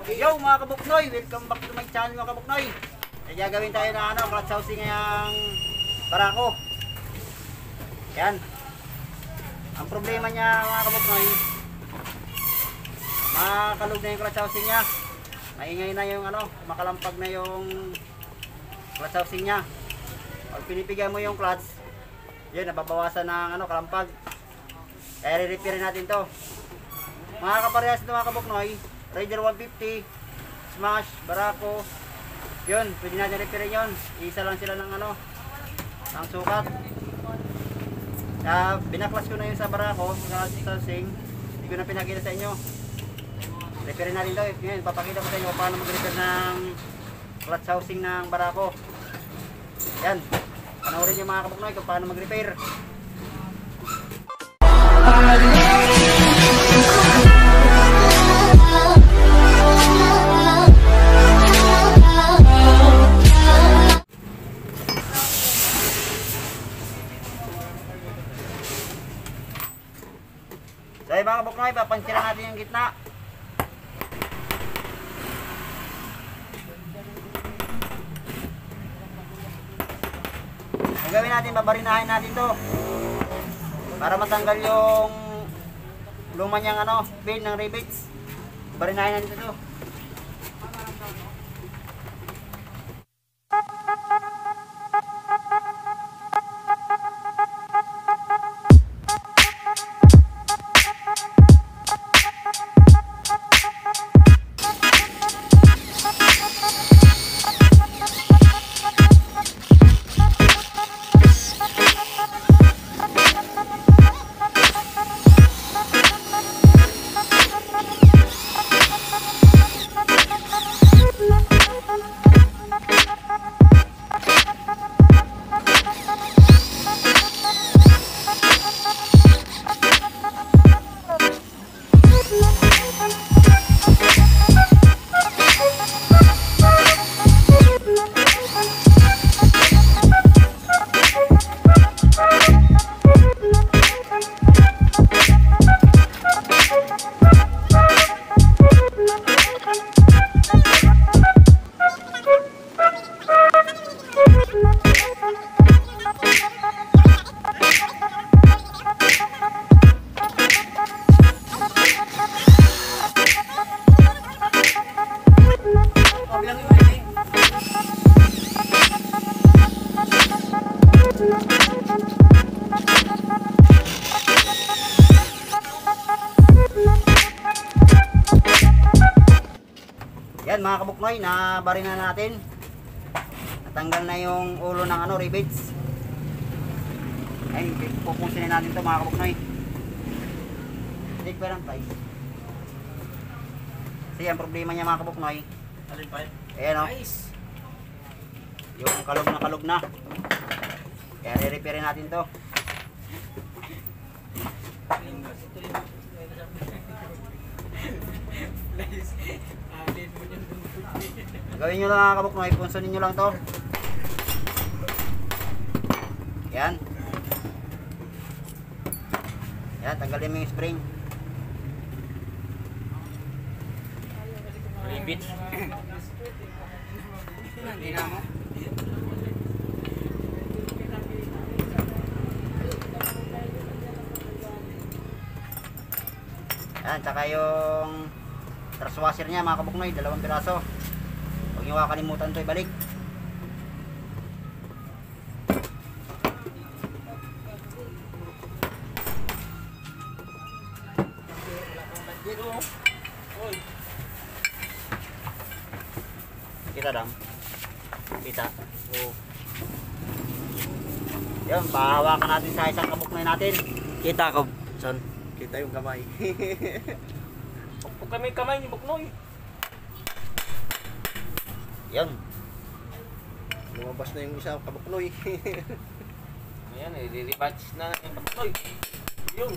Yo mga kabuknoy, welcome back to my channel mga kabuknoy. Ay gagawin tayo na clutch housing ngayong barako. Yan. Ang problema niya mga kabuknoy, makalog na yung clutch housing niya. Maingay na yung makalampag na yung clutch housing niya. Pag pinipigyan mo yung clutch, yun nababawasan ng kalampag. Kaya re-repair natin to. Mga kaparehas ito mga kabuknoy, Raider 150, Smash, Barako. Yun, pwede natin repairin yun. Isa lang sila ng ng sukat. Kaya binaklas ko na yun sa Barako, sa housing. Hindi ko na pinakita sa inyo. Repairin natin ito. Ngayon, papakita ko sa inyo paano mag-repair ng clutch housing ng Barako. Yan, panoorin nyo mga kabuknoy kung paano mag-repair. So mga kabuknoy, papansilan natin yung gitna. Ang gawin natin, babarinahin natin to para matanggal yung luma niyang pin ng rivets. Barinahin natin ito. Yan mga kabuknoy, nabari na natin. Natanggal na yung ulo ng rivets. Ay, pupunsinin natin to mga kabuknoy. Take pa lang price. Kasi ang problema niya mga kabuknoy, alin pa? Ayan nice. Yung kalog na. Kaya re-repairin natin to. Gawin nyo lang mga kabuknoy, punsunin nyo lang to. Yan. Yan, tanggalin mo yung spring. Ribbit. Hindi na mo. Yan, tsaka yung thrust washer nya mga kabuknoy, 2 piraso. Huwag nyo kakalimutan ito ibalik. Kita dam. Kita. Oh. Yan, pahawakan natin sa isang kabuknoy natin. Kita ko, son. Kita yung kamay. Huwag kamay ni Buknoy. Yan. Lumabas na yung isa kabuknoy. Ayan, lilibatch na yung Buknoy. Yung.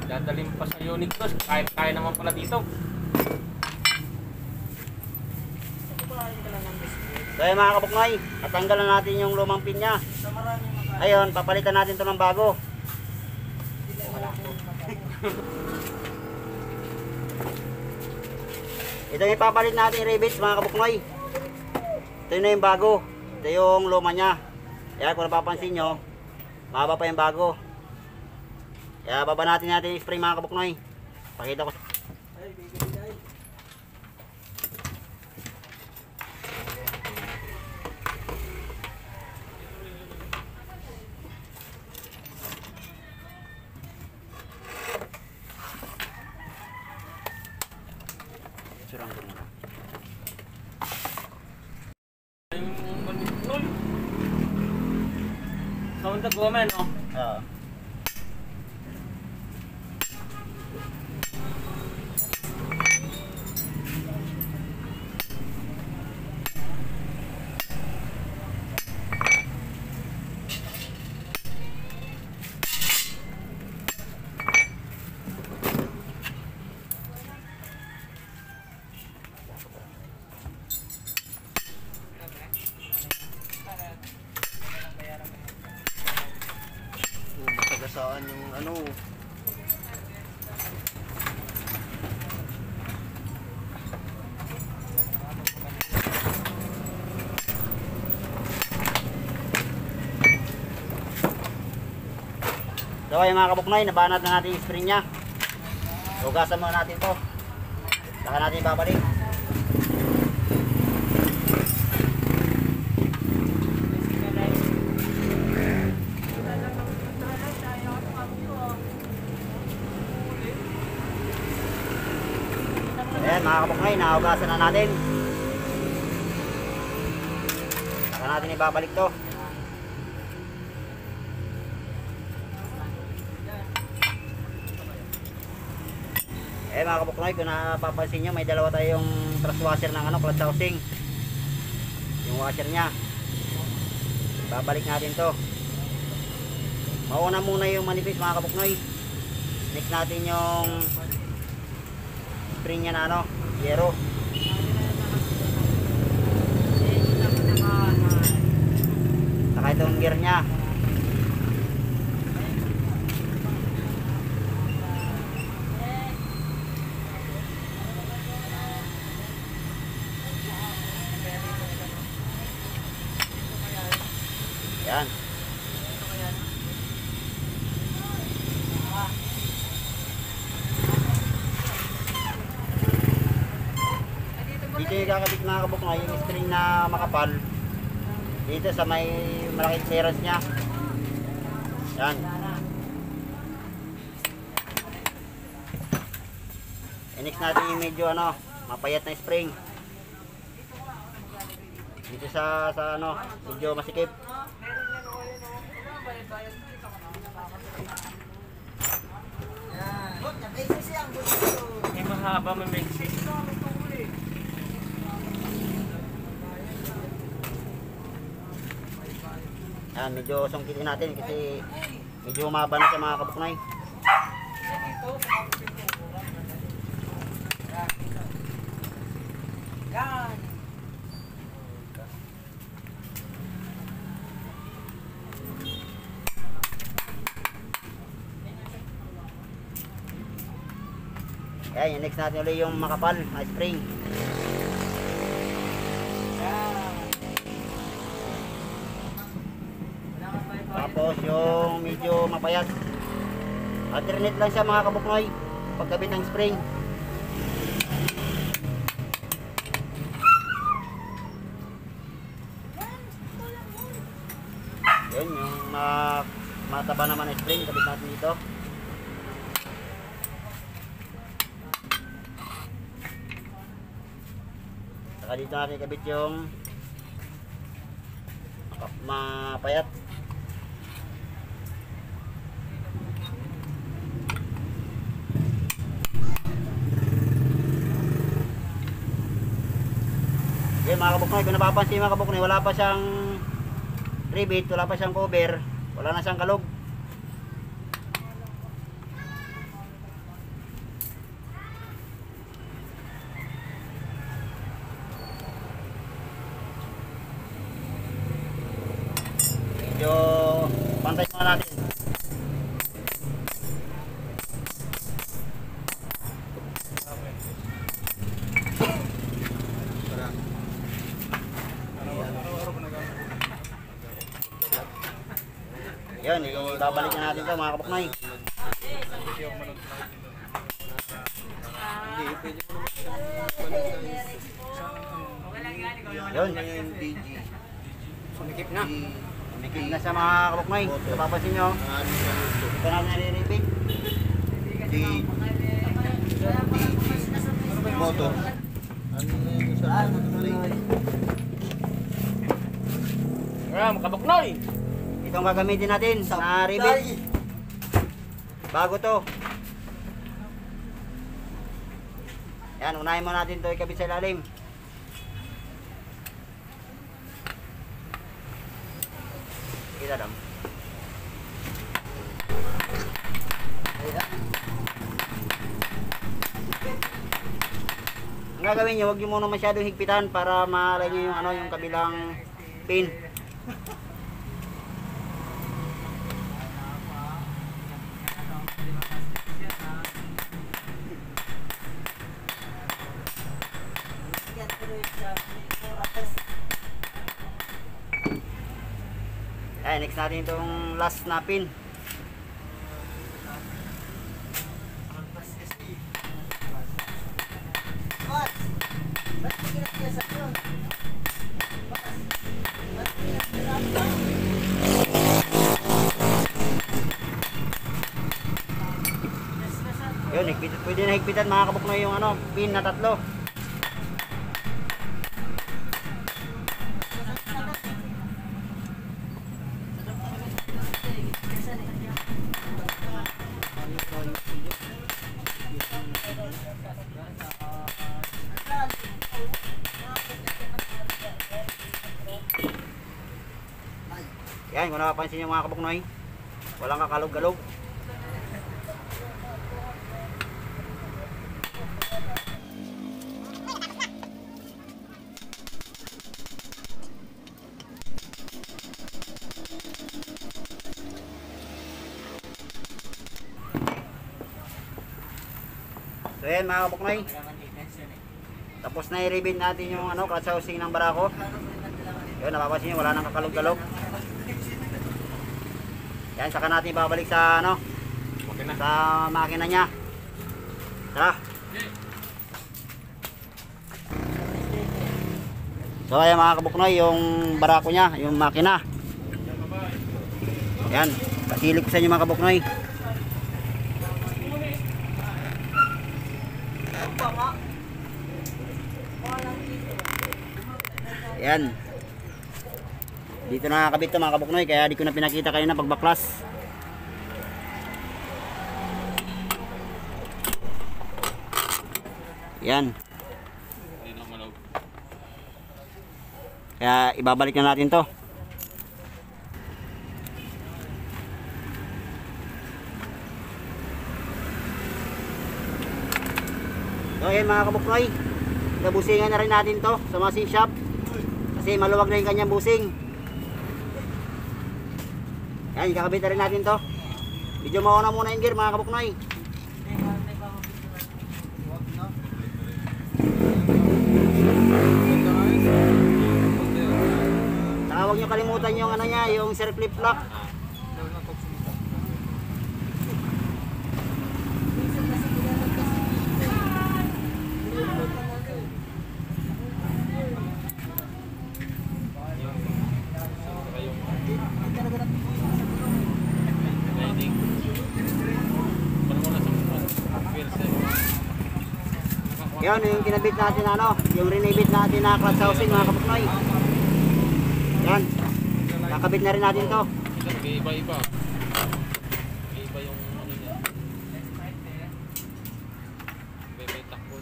Dadalhin pa sa unit to. Kaya naman pala dito. So yung mga kabuknoy, tatanggalan natin yung lumang pin niya. Ayun, papalitan natin to ng bago. Ito yung ipapalit natin rivets mga kabuknoy. Ito na yung bago. Ito yung luma niya. Kaya kung napapansin nyo, mahaba pa yung bago. Kaya baba natin yung spring mga kabuknoy. Pakita ko. Surang ko na. Yung buknoy. Sound the gomen, no? Oo. Masagasaan yung ano. So ayun mga kabuknoy, nabanat na natin yung spring nya. Hugasan muna natin to. Saka natin babalik. Ayan mga kabuknoy, nahugasan na natin. Saka natin ibabalik to. Mga kabuknoy, kung napapansin nyo, may dalawa tayong truss washer ng clutch housing. Yung washer nya. Babalik natin to. Mauna muna yung manipis mga kabuknoy. Next natin yung spring nya na yero. Saka itong gear nya. Yan. Dito yung kakabit mga kabuknoy, yung string na makapal. Dito sa may malaking clearance nya. Yan. I-next natin yung medyo mapayat na spring. Dito sa medyo masikip. May mahaba, may mixi. Yan, medyo sungkitin natin kasi medyo umaba na sa mga kabuknoy. Yan. Ayan, next natin ulit yung makapal na spring. Tapos yung medyo mapayat. Alternate lang siya mga kabuknoy pagkabit ng spring. Yun yung mataba naman na spring, kabit natin dito. Saka dito natin kabit yung mapayat. Okay mga kabuknoy, kung napapansin mga kabuknoy, wala pa siyang rivet, wala pa siyang cover, wala na siyang kalog. Medyo pantay muna natin. Ibabalik na natin ito mga kabuknoy. Yun. Sumikip na. Sumikip na sa mga kabuknoy. Napapansin nyo. Ito natin nare-repeat. Motor. Ram, kabuknoy! Itong gagamitin natin na rivet. Bago to. Yan, unahin mo natin to ikabit sa ilalim. Kita dam. Ang gagawin nyo, huwag nyo muna masyadong higpitan para maalay nyo yung, yung kabilang pin. Ay, next natin itong last na pin. Yun, pwede na higpitan mga kabuknoy yung pin na 3. Yan, kung nakapansin nyo mga kabuknoy, walang kakalog-galog. So yan mga kabuknoy, tapos na i-ribbon natin yung clutch housing ng barako. Yun, napapansin nyo, wala nang kakalog-galog. Yan, saka natin ibabalik sa sa makina niya. Tara. So ayan mga kabuknoy, yung barako niya, yung makina. Yan, pasilip ko sa inyo mga kabuknoy. Yan. Dito na nakakabit to mga kabuknoy, kaya di ko na pinakita kayo na pagbaklas. Yan. Kaya ibabalik na natin to. So yan mga kabuknoy, nabusingan na rin natin to sa machine shop. Kasi maluwag na yung kanyang busing. Yan, ikakabit na rin natin to. Medyo mauna muna yung gear mga kabuknoy. Saka huwag nyo kalimutan yung niya, yung circlip lock. Yan yung kinabit natin yung rinibit natin na clutch housing mga kabuknoy. Yan. Kakabit na rin natin to. Iba-iba. Iba yung niya. Iba yung takbo.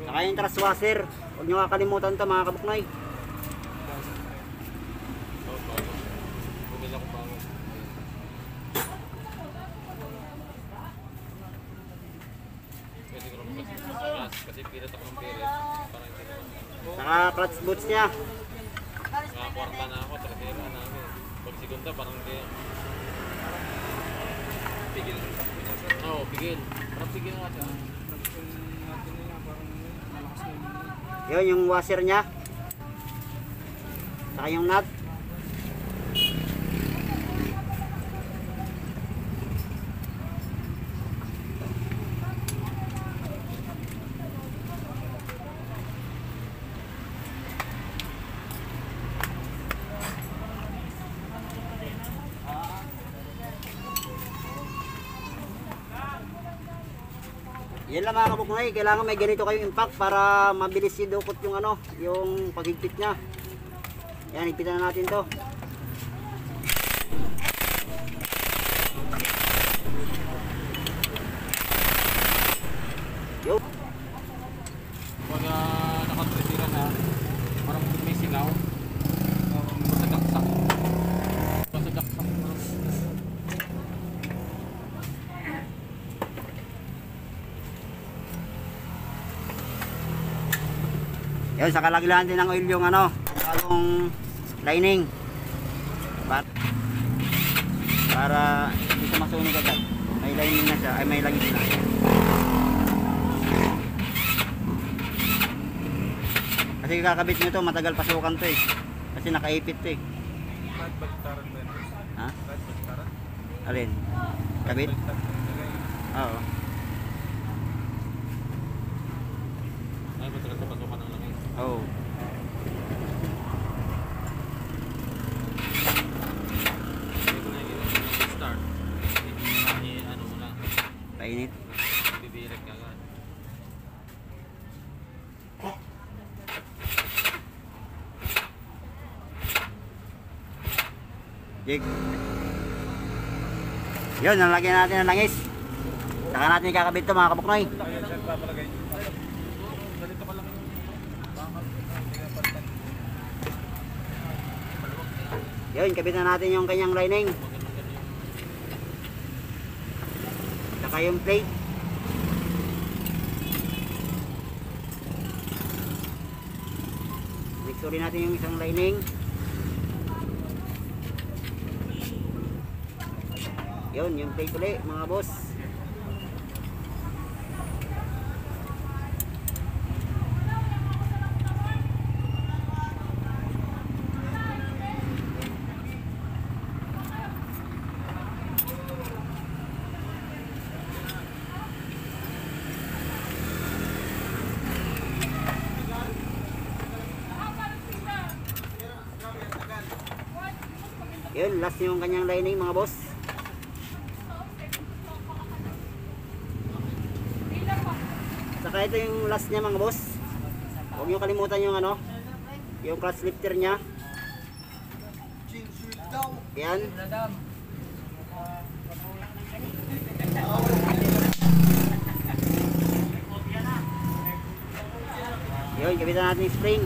Saka yung thrust washer. Huwag nyo kakalimutan to mga kabuknoy. Bumila ko pa ako. Pwede ko naman kasi pilit ako ng pilit. Parang hindi naman. Saka clutch boots niya. Nakakwarta na ako, tratera namin. Pag segunda, parang hindi. Pigil. Oo, pigil. Parang pigil nga siya. Yun yung washer niya. Saka yung nut. Yan lang mga kabuknoy, kailangan may ganito kayong impact para mabilis idukot yung ano, yung paghigpit niya. Yan, higpitan na natin to. Yo. Pag nakapresira na, parang may singaw. Basta daksak. Basta daksak. Yan, saka lagyan din ng oil yung ano, bagong lining. Para hindi siya masunog agad. May lining na siya, ay may langis na. Kasi kakabit nyo to, matagal pasukan to eh. Kasi nakaipit to eh. Kahit baliktaran ba yun? Ha? Kahit baliktaran? Alin? Kabit? Oo. Ay, matagal sa pasukan ng langis. Oo. Hindi ko na i-start. Ano mo lang. Painit. Bibirik ka agad. Jig. Yun, nalagyan natin ng langis. Saka natin ikakabit to mga kabuknoy. Ayan, saan papalagay? Ganito pa lang. Yun, kabitan natin yung kanyang lining. Saka yung plate. Mix ulit natin yung isang lining. Yun, yung plate ulit mga boss. Yun, last yung kanyang lining mga boss. Saka ito yung last niya mga boss. Huwag nyo kalimutan yung ano, yung clutch lifter niya. Yan. Yun, kapitan natin yung spring.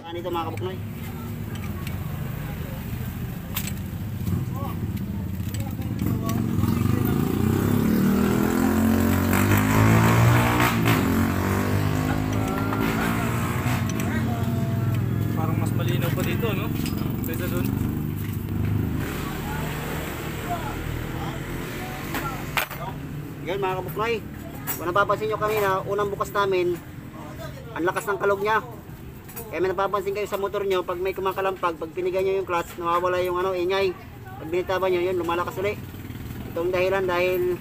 Ano ito mga kabuknoy? Parang mas malinaw pa dito, no? Kaysa dun. Yan mga kabuknoy. Kung napapansin nyo kanina, unang bukas namin, ang lakas ng kalog niya. Kaya may napapansin kayo sa motor nyo, pag may kumakalampag, pag pinigan nyo yung clutch, nawawala yung ano, ingay. Pag binitaban nyo, yun, lumalakas ulit. Itong dahilan dahil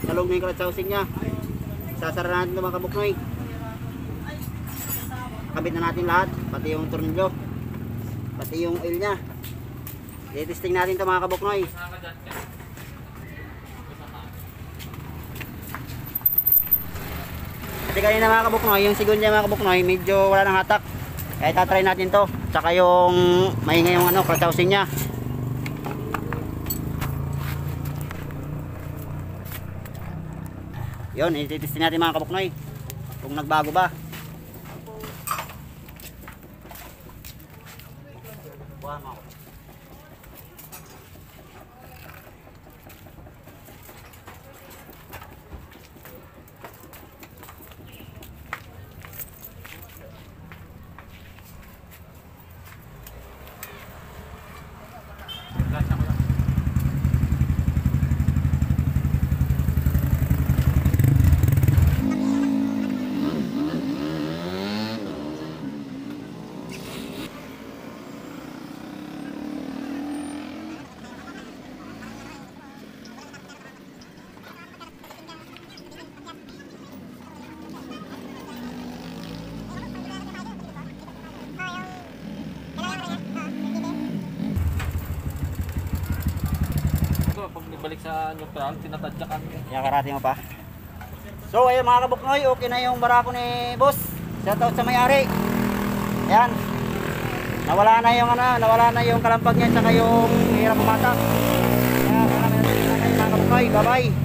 kalog na yung clutch housing niya. Sasara natin ito mga kabuknoy. Kabit na natin lahat, pati yung tornilyo, pati yung oil niya. I-testing natin ito mga kabuknoy. Kasi kanina mga kabuknoy, yung sigon niya mga kabuknoy, medyo wala nang hatak. Kaya tatry natin to. Tsaka yung maingay yung ano, clutch housing niya. Yun, ititestin natin mga kabuknoy kung nagbago ba. balik sa neutral, tinatadyakan. Yan, karate mo pa. So, ayun mga kabuknoy, okay na yung barako ni boss. Shoutout sa may-ari. Yan. Nawala na yung ano, nawala na yung kalampag niya, saka yung hirap pumatak. Yan, mga kabuknoy, bye-bye.